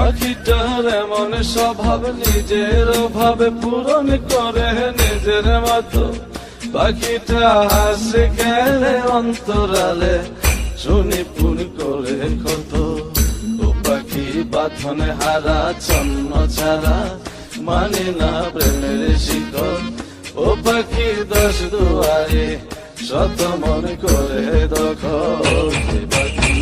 পাখিটার এমন স্বভাব নিজের ভাবে পূরণ করে নিজের মতো। পাখিটা হাসে গেলে অন্তরালে শুনি পুন করে কত। ও পাখি বাঁধনে হারা ছন্ন ছাড়া মানে না প্রেমের শিকল। ও পাখি 10 দুয়ারে শত মন করে দখল। পাখি